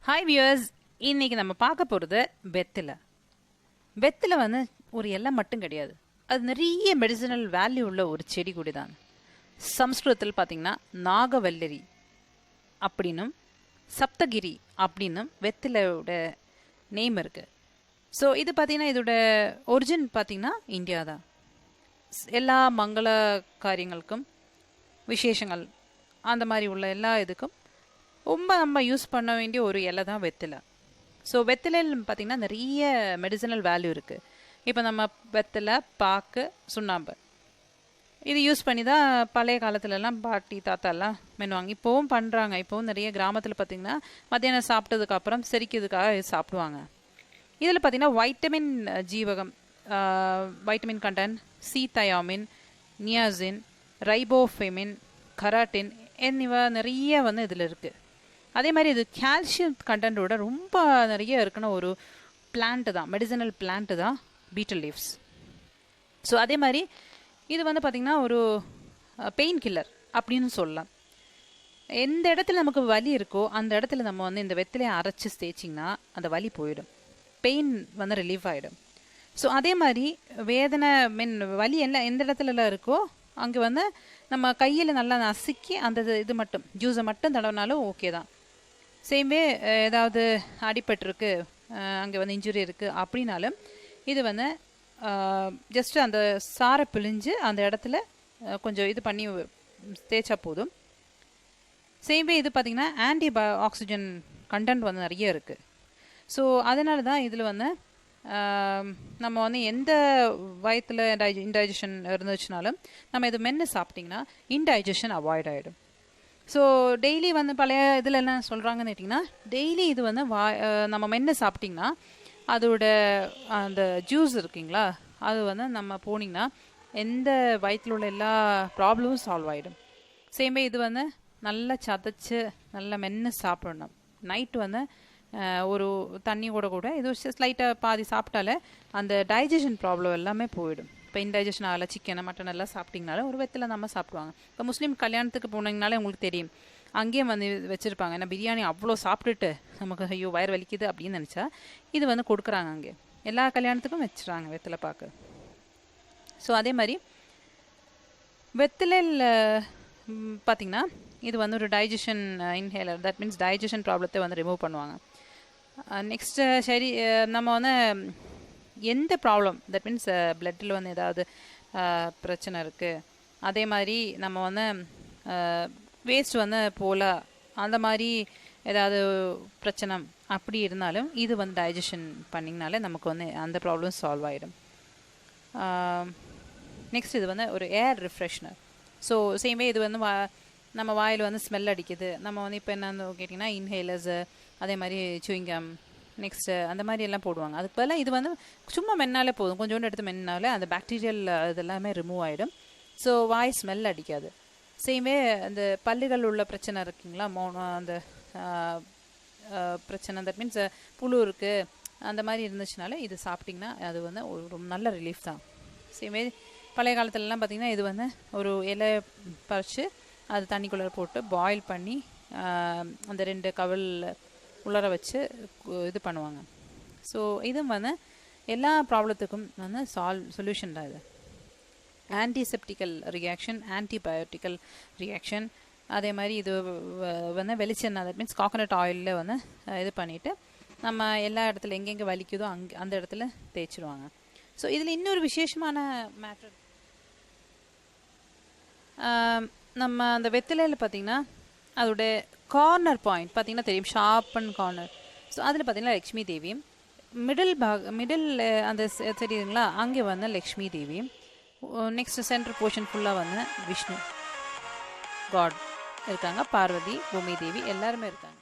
Hi viewers, இன்னைக்கு நம்ம பார்க்க போகிறது வெத்திலை. வெத்திலை வந்து ஒரு இலை மட்டும் கிடையாது, அது நிறைய மெடிசினல் வேல்யூ உள்ள ஒரு செடி கொடி தான். சம்ஸ்கிருதத்தில் பார்த்தீங்கன்னா நாகவல்லரி அப்படின்னும் சப்தகிரி அப்படின்னும் வெத்திலையோட நேம் இருக்குது. ஸோ இது பார்த்தீங்கன்னா இதோட ஒரிஜின் பார்த்தீங்கன்னா இந்தியா தான். எல்லா மங்கள காரியங்களுக்கும் விசேஷங்கள் அந்த மாதிரி உள்ள எல்லா இதுக்கும் ரொம்ப நம்ம யூஸ் பண்ண வேண்டிய ஒரு இலை தான் வெத்திலை. ஸோ வெத்திலையில் பார்த்திங்கன்னா நிறைய மெடிசனல் வேல்யூ இருக்குது. இப்போ நம்ம வெத்திலை, பாக்கு, சுண்ணாம்பு இது யூஸ் பண்ணி தான் பழைய காலத்துலலாம் பாட்டி தாத்தாலாம் மென்னுவாங்க. இப்போவும் பண்ணுறாங்க. இப்போவும் நிறைய கிராமத்தில் பார்த்திங்கன்னா மத்தியானம் சாப்பிட்டதுக்கப்புறம் செரிக்கிறதுக்காக சாப்பிடுவாங்க. இதில் பார்த்திங்கன்னா vitamin ஜீவகம், vitamin content, சீதயாமின், niacin, ரைபோஃபெமின், carotene என்னிவ நிறைய வந்து இதில் இருக்குது. அதே மாதிரி இது கால்சியம் கண்டென்ட்டோட ரொம்ப நிறைய இருக்குன்னு ஒரு பிளான்ட்டு தான், மெடிசனல் பிளான்ட்டு தான் பீட்டல் லீவ்ஸ். ஸோ அதே மாதிரி இது வந்து பார்த்திங்கன்னா ஒரு பெயின் கில்லர் அப்படின்னு சொல்லலாம். எந்த இடத்துல நமக்கு வலி இருக்கோ அந்த இடத்துல நம்ம வந்து இந்த வெத்திலையை அரைச்சி தேய்ச்சிங்கன்னா அந்த வலி போயிடும், பெயின் வந்து ரிலீஃப் ஆகிடும். ஸோ அதே மாதிரி வேதனை வலி எல்லாம் எந்த இடத்துல இருக்கோ அங்கே வந்து நம்ம கையில் நல்லா நசுக்கி அந்த இது மட்டும் ஜூஸை மட்டும் தடவினாலும் ஓகே தான். சேம்வே ஏதாவது அடிபட்டிருக்கு, அங்கே வந்து இன்ஜுரி இருக்குது அப்படின்னாலும் இது வந்து ஜஸ்ட்டு அந்த சாரை பிழிஞ்சு அந்த இடத்துல கொஞ்சம் இது பண்ணி தேய்ச்சா போதும். சேம்வே இது பார்த்திங்கன்னா ஆக்சிஜன் கண்டென்ட் வந்து நிறைய இருக்குது. ஸோ அதனால தான் இதில் வந்து நம்ம வந்து எந்த வயத்தில் இன்டைஜஷன் இருந்துச்சுனாலும் நம்ம இது மென்று சாப்பிட்டிங்கன்னா இன்டைஜஷன் அவாய்ட் ஆகிடும். ஸோ டெய்லி வந்து பழைய இதில் என்ன சொல்கிறாங்கன்னு கேட்டிங்கன்னா, டெய்லி இது வந்து நம்ம மென்று சாப்பிட்டிங்கன்னா அதோட அந்த ஜூஸ் இருக்குங்களா, அது வந்து நம்ம போனிங்கன்னா எந்த வயிற்றில் உள்ள எல்லா ப்ராப்ளமும் சால்வ் ஆகிடும். சேமே இது வந்து நல்லா சதைச்சு நல்லா மென்று சாப்பிடணும். நைட்டு வந்து ஒரு தண்ணி கூட இது ஸ்லைட்டாக பாதி சாப்பிட்டாலே அந்த டைஜஷன் ப்ராப்ளம் எல்லாமே போயிடும். இப்போ இன்டைஜஷன் ஆகலை, சிக்கன் மட்டன் எல்லாம் சாப்பிட்டிங்கனாலும் ஒரு வெத்திலை நம்ம சாப்பிடுவாங்க. இப்போ முஸ்லீம் கல்யாணத்துக்கு போனீங்கனாலே உங்களுக்கு தெரியும், அங்கேயும் வந்து வச்சுருப்பாங்க. ஏன்னா பிரியாணி அவ்வளோ சாப்பிட்டுட்டு நமக்கு ஐயோ வயிறு வலிக்குது அப்படின்னு நினச்சா இது வந்து கொடுக்குறாங்க. அங்கே எல்லா கல்யாணத்துக்கும் வச்சுறாங்க வெத்திலை பாக்கு. ஸோ அதே மாதிரி வெத்திலையில் பார்த்திங்கன்னா இது வந்து ஒரு digestion inhaler. That means digestion ப்ராப்ளத்தை வந்து ரிமூவ் பண்ணுவாங்க. நெக்ஸ்ட்டு சரி, நம்ம வந்து எந்த ப்ராப்ளம், தட் மீன்ஸ் பிளட்டில் வந்து ஏதாவது பிரச்சனை இருக்குது, அதே மாதிரி நம்ம வந்து வேஸ்ட் வந்து போல அந்த மாதிரி ஏதாவது பிரச்சனை அப்படி இருந்தாலும் இது வந்து டைஜஷன் பண்ணிங்கனாலே நமக்கு வந்து அந்த ப்ராப்ளம் சால்வ் ஆகிடும். நெக்ஸ்ட் இது வந்து ஒரு ஏர் ரிஃப்ரெஷ்னர். ஸோ சேமே இது வந்து நம்ம வாயில் வந்து ஸ்மெல் அடிக்குது, நம்ம வந்து இப்போ என்னன்னு கேட்டிங்கன்னா இன்ஹேலர்ஸு, அதே மாதிரி சூயிங்கம், நெக்ஸ்ட்டு அந்த மாதிரி எல்லாம் போடுவாங்க. அதுக்கு பதிலாக இது வந்து சும்மா மென்னாலே போதும், கொஞ்சோண்டு எடுத்து மென்னாலே அந்த பாக்டீரியல் இதெல்லாமே ரிமூவ் ஆகிடும். ஸோ வாய் ஸ்மெல் அடிக்காது. சேமே அந்த பல்லுகள் உள்ள பிரச்சனை இருக்குங்களா, அந்த பிரச்சனை, தட் மீன்ஸ் புழு இருக்குது அந்த மாதிரி இருந்துச்சுனால இது சாப்பிட்டிங்கன்னா அது வந்து ஒரு நல்ல ரிலீஃப் தான். சேமே பழைய காலத்துலலாம் பார்த்திங்கன்னா இது வந்து ஒரு இலை பறித்து அது தண்ணிக்குள்ளே போட்டு பாயில் பண்ணி அந்த 2 கவல் உலர வச்சு இது பண்ணுவாங்க. ஸோ இதுவும் வந்து எல்லா ப்ராப்ளத்துக்கும் வந்து சொல்யூஷன் தான். இது ஆன்டிசெப்டிக்கல் ரியாக்ஷன், ஆன்டிபயோட்டிக்கல் ரியாக்ஷன். அதே மாதிரி இது வந்து வெளிச்செண்ணெய், தட் மீன்ஸ் கோகனட் ஆயிலில் வந்து இது பண்ணிவிட்டு நம்ம எல்லா இடத்துல எங்கெங்கே வலிக்குதோ அந்த இடத்துல தேய்ச்சிடுவாங்க. ஸோ இதில் இன்னொரு விசேஷமான மேட்டர், நம்ம அந்த வெத்திலையில் பார்த்திங்கன்னா அதோட கார்னர் பாயிண்ட் பார்த்திங்கன்னா தெரியும், ஷார்ப் அண்ட் கார்னர். ஸோ அதில் பார்த்திங்கன்னா லக்ஷ்மி தேவியும், மிடில் அந்த தெரியுதுங்களா, அங்கே வந்து லக்ஷ்மி தேவியும், நெக்ஸ்ட் சென்ட்ரல் போர்ஷன் ஃபுல்லாக வந்து விஷ்ணு காட் இருக்காங்க, பார்வதி, பூமி தேவி எல்லாருமே இருக்காங்க.